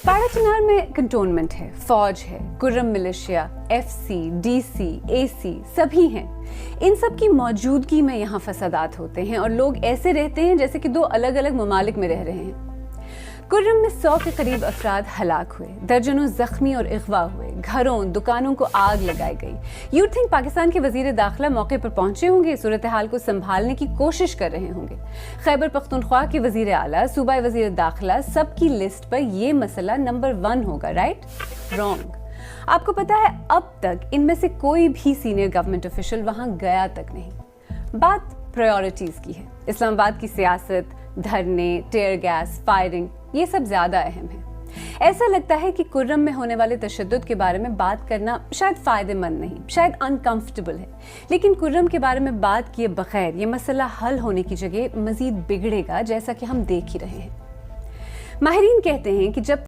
पाड़ा चिनार में कंटोनमेंट है, फौज है, Kurram militia, FC, DC, AC सभी हैं। इन सब की मौजूदगी में यहाँ फसादात होते हैं और लोग ऐसे रहते हैं जैसे कि दो अलग अलग ममालिक में रह रहे हैं। कुर्रम में 100 के करीब अफराद हलाक हुए, दर्जनों जख्मी और अगवा हुए, घरों दुकानों को आग लगाई गई। यूड थिंक पाकिस्तान के वजीर दाखिला मौके पर पहुंचे होंगे, सूरत हाल को संभालने की कोशिश कर रहे होंगे। खैबर पख्तूनख्वा के वजीर आला, सूबाई वजीर दाखिला, सबकी लिस्ट पर ये मसला नंबर 1 होगा, राइट? रॉन्ग। आपको पता है अब तक इनमें से कोई भी सीनियर गवर्नमेंट ऑफिशियल वहां गया तक नहीं। बात प्रायोरिटीज की है। इस्लामाबाद की सियासत, धरने, टेयर गैस, फायरिंग, ये सब ज्यादा अहम है। ऐसा लगता है कि कुर्रम में होने वाले तशद्दुद के बारे में बात करना शायद फायदेमंद नहीं, शायद अनकंफर्टेबल है, लेकिन कुर्रम के बारे में बात किए बगैर ये मसला हल होने की जगह मजीद बिगड़ेगा, जैसा कि हम देख ही रहे हैं। माहिरीन कहते हैं कि जब